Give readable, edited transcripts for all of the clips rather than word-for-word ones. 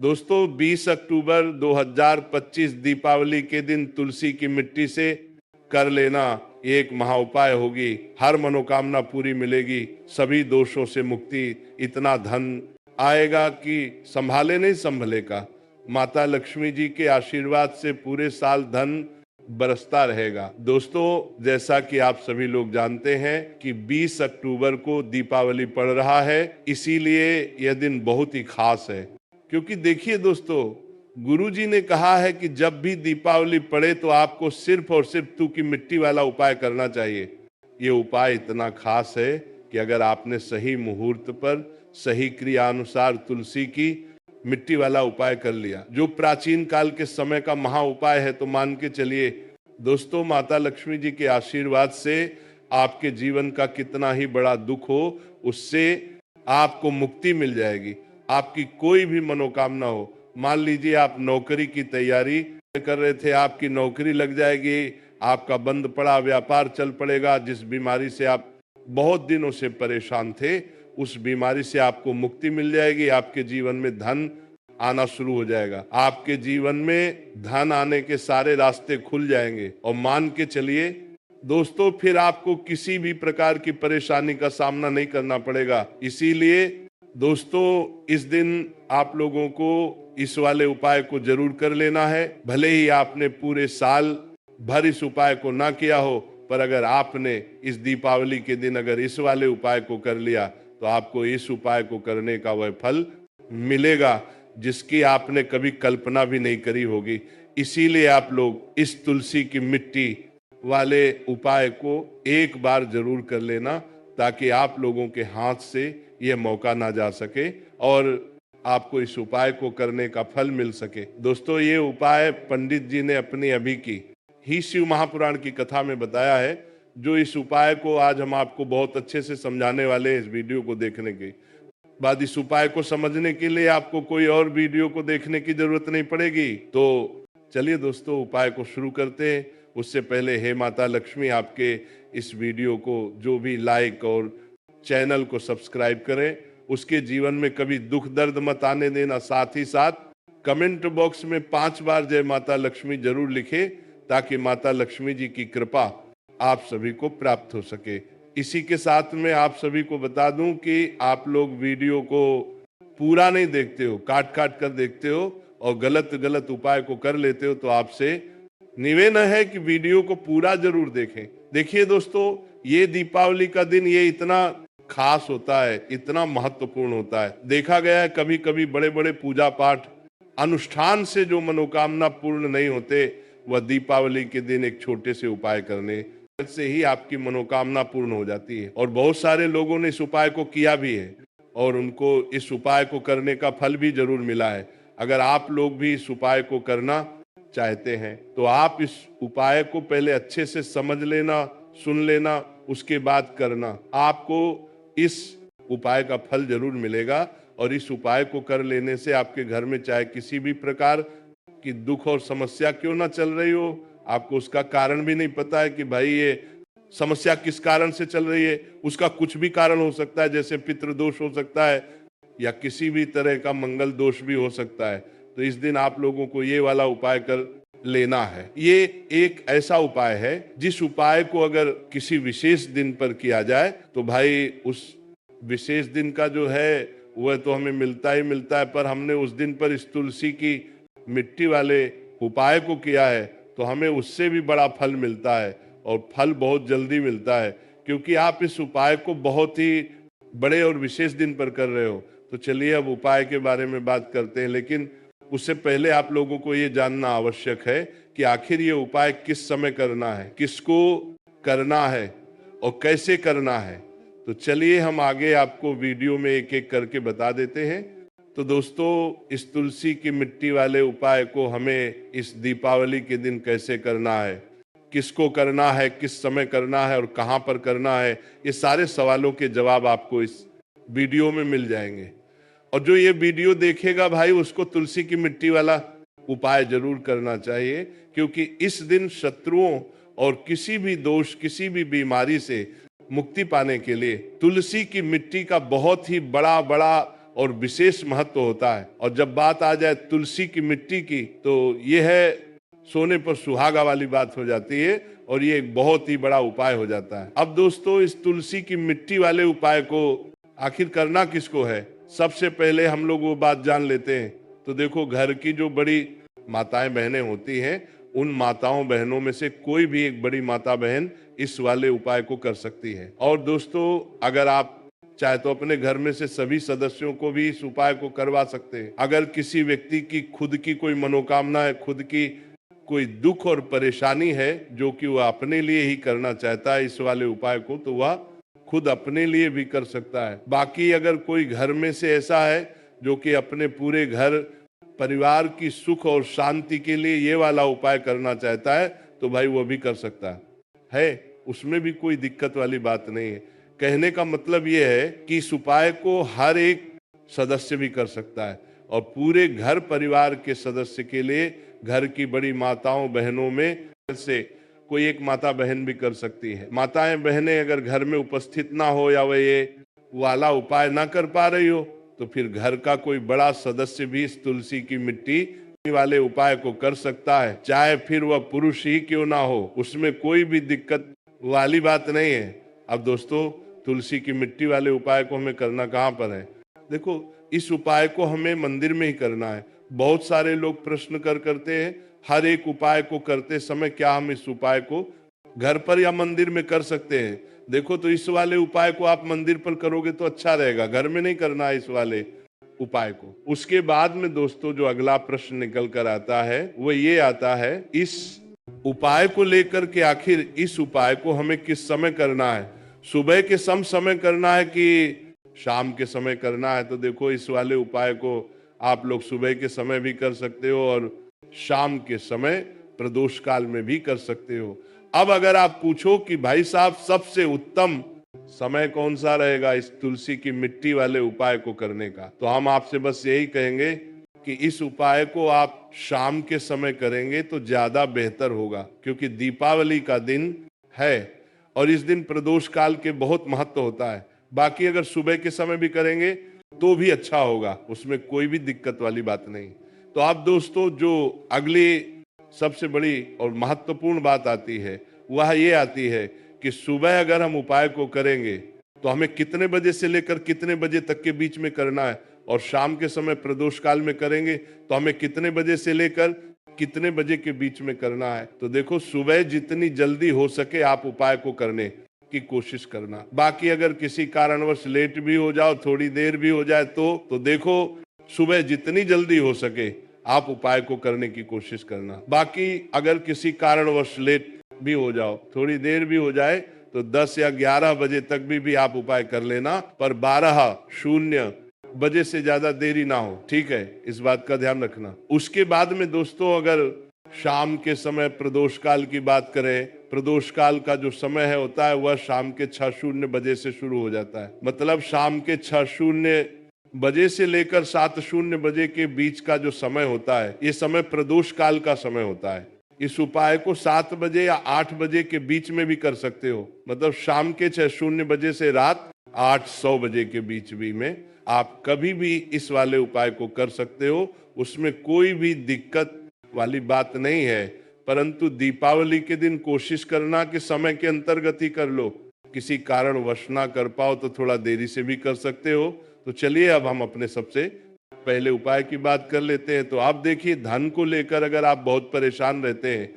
दोस्तों 20 अक्टूबर 2025 दीपावली के दिन तुलसी की मिट्टी से कर लेना ये एक महाउपाय होगी। हर मनोकामना पूरी मिलेगी, सभी दोषों से मुक्ति, इतना धन आएगा कि संभाले नहीं संभले का। माता लक्ष्मी जी के आशीर्वाद से पूरे साल धन बरसता रहेगा। दोस्तों, जैसा कि आप सभी लोग जानते हैं कि 20 अक्टूबर को दीपावली पड़ रहा है, इसीलिए यह दिन बहुत ही खास है। क्योंकि देखिए दोस्तों, गुरुजी ने कहा है कि जब भी दीपावली पड़े तो आपको सिर्फ और सिर्फ तू की मिट्टी वाला उपाय करना चाहिए। ये उपाय इतना खास है कि अगर आपने सही मुहूर्त पर सही क्रिया अनुसार तुलसी की मिट्टी वाला उपाय कर लिया, जो प्राचीन काल के समय का महा उपाय है, तो मान के चलिए दोस्तों, माता लक्ष्मी जी के आशीर्वाद से आपके जीवन का कितना ही बड़ा दुख हो, उससे आपको मुक्ति मिल जाएगी। आपकी कोई भी मनोकामना हो, मान लीजिए आप नौकरी की तैयारी कर रहे थे, आपकी नौकरी लग जाएगी, आपका बंद पड़ा व्यापार चल पड़ेगा, जिस बीमारी से आप बहुत दिनों से परेशान थे, उस बीमारी से आपको मुक्ति मिल जाएगी। आपके जीवन में धन आना शुरू हो जाएगा, आपके जीवन में धन आने के सारे रास्ते खुल जाएंगे। और मान के चलिए दोस्तों, फिर आपको किसी भी प्रकार की परेशानी का सामना नहीं करना पड़ेगा। इसीलिए दोस्तों, इस दिन आप लोगों को इस वाले उपाय को जरूर कर लेना है। भले ही आपने पूरे साल भर इस उपाय को ना किया हो, पर अगर आपने इस दीपावली के दिन अगर इस वाले उपाय को कर लिया, तो आपको इस उपाय को करने का वह फल मिलेगा जिसकी आपने कभी कल्पना भी नहीं करी होगी। इसीलिए आप लोग इस तुलसी की मिट्टी वाले उपाय को एक बार जरूर कर लेना, ताकि आप लोगों के हाथ से यह मौका ना जा सके और आपको इस उपाय को करने का फल मिल सके। दोस्तों, ये उपाय पंडित जी ने अपनी अभी की ही शिव महापुराण की कथा में बताया है। जो इस उपाय को आज हम आपको बहुत अच्छे से समझाने वाले हैं। इस वीडियो को देखने के बाद इस उपाय को समझने के लिए आपको कोई और वीडियो को देखने की जरूरत नहीं पड़ेगी। तो चलिए दोस्तों, उपाय को शुरू करते हैं। उससे पहले हे माता लक्ष्मी, आपके इस वीडियो को जो भी लाइक और चैनल को सब्सक्राइब करें, उसके जीवन में कभी दुख दर्द मत आने देना। साथ ही साथ कमेंट बॉक्स में 5 बार जय माता लक्ष्मी जरूर लिखे, ताकि माता लक्ष्मी जी की कृपा आप सभी को प्राप्त हो सके। इसी के साथ में आप सभी को बता दूं कि आप लोग वीडियो को पूरा नहीं देखते हो, काट काट कर देखते हो और गलत गलत उपाय को कर लेते हो। तो आपसे निवेदन है कि वीडियो को पूरा जरूर देखें। देखिए दोस्तों, ये दीपावली का दिन ये इतना खास होता है, इतना महत्वपूर्ण होता है। देखा गया है कभी कभी बड़े बड़े पूजा पाठ अनुष्ठान से जो मनोकामना पूर्ण नहीं होते, वह दीपावली के दिन एक छोटे से उपाय करने से ही आपकी मनोकामना पूर्ण हो जाती है। और बहुत सारे लोगों ने इस उपाय को किया भी है और उनको इस उपाय को करने का फल भी जरूर मिला है। अगर आप लोग भी इस उपाय को करना चाहते हैं, तो आप इस उपाय को पहले अच्छे से समझ लेना, सुन लेना, उसके बाद करना। आपको इस उपाय का फल जरूर मिलेगा। और इस उपाय को कर लेने से आपके घर में चाहे किसी भी प्रकार की दुख और समस्या क्यों ना चल रही हो, आपको उसका कारण भी नहीं पता है कि भाई ये समस्या किस कारण से चल रही है, उसका कुछ भी कारण हो सकता है, जैसे पितृदोष हो सकता है या किसी भी तरह का मंगल दोष भी हो सकता है। तो इस दिन आप लोगों को ये वाला उपाय कर लेना है। ये एक ऐसा उपाय है जिस उपाय को अगर किसी विशेष दिन पर किया जाए, तो भाई उस विशेष दिन का जो है वह तो हमें मिलता ही मिलता है, पर हमने उस दिन पर इस तुलसी की मिट्टी वाले उपाय को किया है तो हमें उससे भी बड़ा फल मिलता है, और फल बहुत जल्दी मिलता है, क्योंकि आप इस उपाय को बहुत ही बड़े और विशेष दिन पर कर रहे हो। तो चलिए अब उपाय के बारे में बात करते हैं, लेकिन उससे पहले आप लोगों को ये जानना आवश्यक है कि आखिर ये उपाय किस समय करना है, किसको करना है और कैसे करना है। तो चलिए हम आगे आपको वीडियो में एक एक करके बता देते हैं। तो दोस्तों, इस तुलसी की मिट्टी वाले उपाय को हमें इस दीपावली के दिन कैसे करना है, किसको करना है, किस समय करना है और कहां पर करना है, ये सारे सवालों के जवाब आपको इस वीडियो में मिल जाएंगे। और जो ये वीडियो देखेगा भाई, उसको तुलसी की मिट्टी वाला उपाय जरूर करना चाहिए, क्योंकि इस दिन शत्रुओं और किसी भी दोष, किसी भी बीमारी से मुक्ति पाने के लिए तुलसी की मिट्टी का बहुत ही बड़ा बड़ा और विशेष महत्व होता है। और जब बात आ जाए तुलसी की मिट्टी की, तो ये है सोने पर सुहागा वाली बात हो जाती है और ये एक बहुत ही बड़ा उपाय हो जाता है। अब दोस्तों, इस तुलसी की मिट्टी वाले उपाय को आखिर करना किसको है, सबसे पहले हम लोग वो बात जान लेते हैं। तो देखो, घर की जो बड़ी माताएं बहनें होती हैं, उन माताओं बहनों में से कोई भी एक बड़ी माता बहन इस वाले उपाय को कर सकती है। और दोस्तों, अगर आप चाहे तो अपने घर में से सभी सदस्यों को भी इस उपाय को करवा सकते हैं। अगर किसी व्यक्ति की खुद की कोई मनोकामना है, खुद की कोई दुख और परेशानी है जो कि वह अपने लिए ही करना चाहता है इस वाले उपाय को, तो वह खुद अपने लिए भी कर सकता है। बाकी अगर कोई घर में से ऐसा है जो कि अपने पूरे घर परिवार की सुख और शांति के लिए ये वाला उपाय करना चाहता है, तो भाई वो भी कर सकता है, उसमें भी कोई दिक्कत वाली बात नहीं है। कहने का मतलब ये है कि इस उपाय को हर एक सदस्य भी कर सकता है और पूरे घर परिवार के सदस्य के लिए घर की बड़ी माताओं बहनों में से कोई एक माता बहन भी कर सकती है। माताएं बहनें अगर घर में उपस्थित ना हो या वह ये वाला उपाय ना कर पा रही हो, तो फिर घर का कोई बड़ा सदस्य भी इस तुलसी की मिट्टी वाले उपाय को कर सकता है, चाहे फिर वह पुरुष ही क्यों ना हो, उसमें कोई भी दिक्कत वाली बात नहीं है। अब दोस्तों, तुलसी की मिट्टी वाले उपाय को हमें करना कहाँ पर है? देखो, इस उपाय को हमें मंदिर में ही करना है। बहुत सारे लोग प्रश्न करते हैं, हर एक उपाय को करते समय क्या हम इस उपाय को घर पर या मंदिर में कर सकते हैं? देखो, तो इस वाले उपाय को आप मंदिर पर करोगे तो अच्छा रहेगा, घर में नहीं करना है इस वाले उपाय को। उसके बाद में दोस्तों, जो अगला प्रश्न निकल कर आता है वो ये आता है, इस उपाय को लेकर के आखिर इस उपाय को हमें किस समय करना है? सुबह के समय करना है कि शाम के समय करना है? तो देखो, इस वाले उपाय को आप लोग सुबह के समय भी कर सकते हो और शाम के समय प्रदोष काल में भी कर सकते हो। अब अगर आप पूछो कि भाई साहब, सबसे उत्तम समय कौन सा रहेगा इस तुलसी की मिट्टी वाले उपाय को करने का, तो हम आपसे बस यही कहेंगे कि इस उपाय को आप शाम के समय करेंगे तो ज्यादा बेहतर होगा, क्योंकि दीपावली का दिन है और इस दिन प्रदोष काल के बहुत महत्व होता है। बाकी अगर सुबह के समय भी करेंगे तो भी अच्छा होगा, उसमें कोई भी दिक्कत वाली बात नहीं। तो आप दोस्तों, जो अगली सबसे बड़ी और महत्वपूर्ण बात आती है वह ये आती है कि सुबह अगर हम उपाय को करेंगे तो हमें कितने बजे से लेकर कितने बजे तक के बीच में करना है, और शाम के समय प्रदोष काल में करेंगे तो हमें कितने बजे से लेकर कितने बजे के बीच में करना है। तो देखो, सुबह जितनी जल्दी हो सके आप उपाय को करने की कोशिश करना। बाकी अगर किसी कारणवश लेट भी हो जाओ, थोड़ी देर भी हो जाए तो देखो, सुबह जितनी जल्दी हो सके आप उपाय को करने की कोशिश करना। बाकी अगर किसी कारणवश लेट भी हो जाओ, थोड़ी देर भी हो जाए, तो 10 या 11 बजे तक भी आप उपाय कर लेना, पर 12:00 बजे से ज्यादा देरी ना हो, ठीक है? इस बात का ध्यान रखना। उसके बाद में दोस्तों, अगर शाम के समय प्रदोष काल की बात करें, प्रदोष काल का जो समय है होता है वह शाम के 6:00 बजे से शुरू हो जाता है। मतलब शाम के 6:00 बजे से लेकर 7:00 बजे के बीच का जो समय होता है, ये समय प्रदोष काल का समय होता है। इस उपाय को 7 बजे या 8 बजे के बीच में भी कर सकते हो, मतलब शाम के 6:00 बजे से रात 8:00 बजे के बीच भी में आप कभी भी इस वाले उपाय को कर सकते हो, उसमें कोई भी दिक्कत वाली बात नहीं है। परंतु दीपावली के दिन कोशिश करना कि समय के अंतर्गत ही कर लो, किसी कारणवश ना कर पाओ तो थोड़ा देरी से भी कर सकते हो। तो चलिए, अब हम अपने सबसे पहले उपाय की बात कर लेते हैं। तो आप देखिए, धन को लेकर अगर आप बहुत परेशान रहते हैं,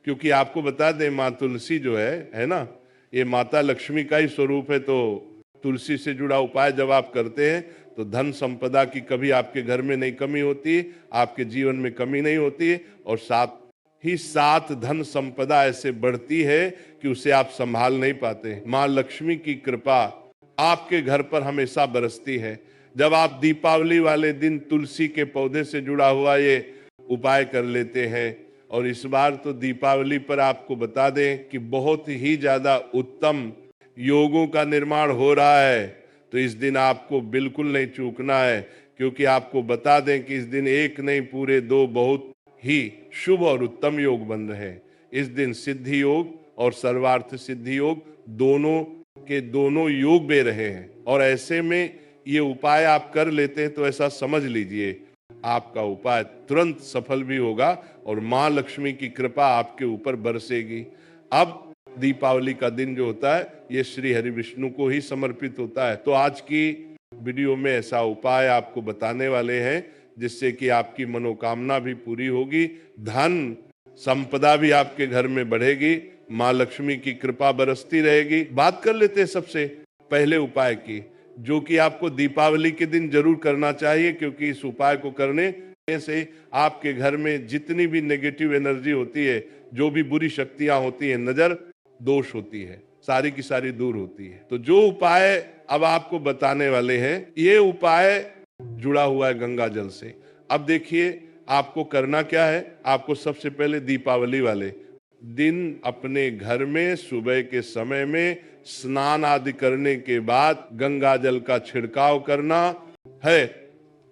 क्योंकि आपको बता दें, माँ तुलसी जो है ना, ये माता लक्ष्मी का ही स्वरूप है। तो तुलसी से जुड़ा उपाय जब आप करते हैं तो धन संपदा की कभी आपके घर में नहीं कमी होती, आपके जीवन में कमी नहीं होती, और साथ ही साथ धन संपदा ऐसे बढ़ती है कि उसे आप संभाल नहीं पाते। माँ लक्ष्मी की कृपा आपके घर पर हमेशा बरसती है। जब आप दीपावली वाले दिन तुलसी के पौधे से जुड़ा हुआ ये उपाय कर लेते हैं, और इस बार तो दीपावली पर आपको बता दें कि बहुत ही ज्यादा उत्तम योगों का निर्माण हो रहा है, तो इस दिन आपको बिल्कुल नहीं चूकना है, क्योंकि आपको बता दें कि इस दिन एक नहीं पूरे 2 बहुत ही शुभ और उत्तम योग बन रहे हैं। इस दिन सिद्धि योग और सर्वार्थ सिद्धि योग दोनों के दोनों योग बन रहे हैं, और ऐसे में ये उपाय आप कर लेते हैं तो ऐसा समझ लीजिए आपका उपाय तुरंत सफल भी होगा और मां लक्ष्मी की कृपा आपके ऊपर बरसेगी। अब दीपावली का दिन जो होता है ये श्री हरि विष्णु को ही समर्पित होता है। तो आज की वीडियो में ऐसा उपाय आपको बताने वाले हैं जिससे कि आपकी मनोकामना भी पूरी होगी, धन संपदा भी आपके घर में बढ़ेगी, मां लक्ष्मी की कृपा बरसती रहेगी। बात कर लेते हैं सबसे पहले उपाय की, जो कि आपको दीपावली के दिन जरूर करना चाहिए, क्योंकि इस उपाय को करने से आपके घर में जितनी भी नेगेटिव एनर्जी होती है, जो भी बुरी शक्तियां होती है, नजर दोष होती है, सारी की सारी दूर होती है। तो जो उपाय अब आपको बताने वाले हैं, ये उपाय जुड़ा हुआ है गंगा जल से। अब देखिए आपको करना क्या है। आपको सबसे पहले दीपावली वाले दिन अपने घर में सुबह के समय में स्नान आदि करने के बाद गंगा जल का छिड़काव करना है।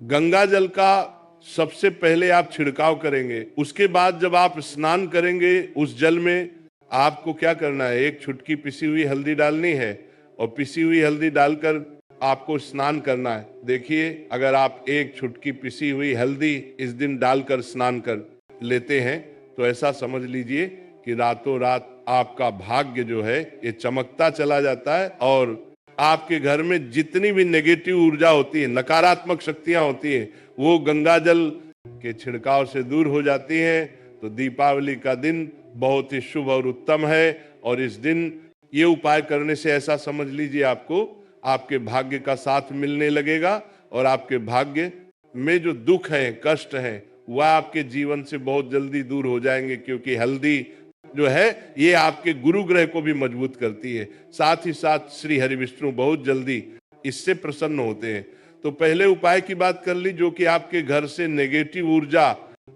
गंगा जल का सबसे पहले आप छिड़काव करेंगे, उसके बाद जब आप स्नान करेंगे उस जल में आपको क्या करना है, एक चुटकी पिसी हुई हल्दी डालनी है और पिसी हुई हल्दी डालकर आपको स्नान करना है। देखिए अगर आप एक चुटकी पिसी हुई हल्दी इस दिन डालकर स्नान कर लेते हैं तो ऐसा समझ लीजिए कि रातों रात आपका भाग्य जो है ये चमकता चला जाता है और आपके घर में जितनी भी नेगेटिव ऊर्जा होती है, नकारात्मक शक्तियां होती हैं, वो गंगा जल के छिड़काव से दूर हो जाती हैं। तो दीपावली का दिन बहुत ही शुभ और उत्तम है और इस दिन ये उपाय करने से ऐसा समझ लीजिए आपको आपके भाग्य का साथ मिलने लगेगा और आपके भाग्य में जो दुख है, कष्ट है, वह आपके जीवन से बहुत जल्दी दूर हो जाएंगे, क्योंकि हल्दी जो है ये आपके गुरु ग्रह को भी मजबूत करती है। साथ ही साथ श्री हरि विष्णु बहुत जल्दी इससे प्रसन्न होते हैं। तो पहले उपाय की बात कर ली, जो कि आपके घर से नेगेटिव ऊर्जा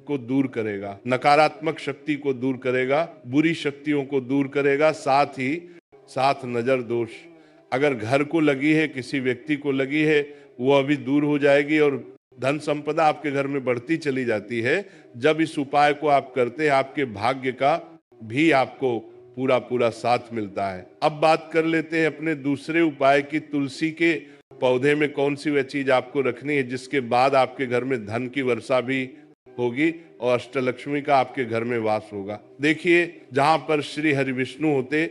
को दूर करेगा, नकारात्मक शक्ति को दूर करेगा, बुरी शक्तियों को दूर करेगा, साथ ही साथ नजर दोष अगर घर को लगी है, किसी व्यक्ति को लगी है, वो अभी दूर हो जाएगी और धन संपदा आपके घर में बढ़ती चली जाती है। जब इस उपाय को आप करते हैं आपके भाग्य का भी आपको पूरा पूरा साथ मिलता है। अब बात कर लेते हैं अपने दूसरे उपाय की। तुलसी के पौधे में कौन सी वह चीज आपको रखनी है जिसके बाद आपके घर में धन की वर्षा भी होगी और अष्टलक्ष्मी का आपके घर में वास होगा। देखिए जहां पर श्री हरि विष्णु होते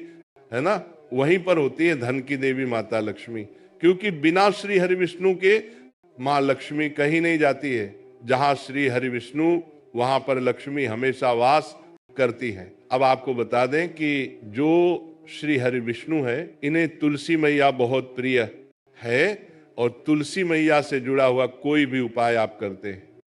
है ना, वहीं पर होती है धन की देवी माता लक्ष्मी, क्योंकि बिना श्री हरि विष्णु के माँ लक्ष्मी कहीं नहीं जाती है। जहां श्री हरि विष्णु वहां पर लक्ष्मी हमेशा वास करती है। अब आपको बता दें कि जो श्री हरि विष्णु है इन्हें तुलसी मैया बहुत प्रिय है और तुलसी मैया से जुड़ा हुआ कोई भी उपाय आप करते हैं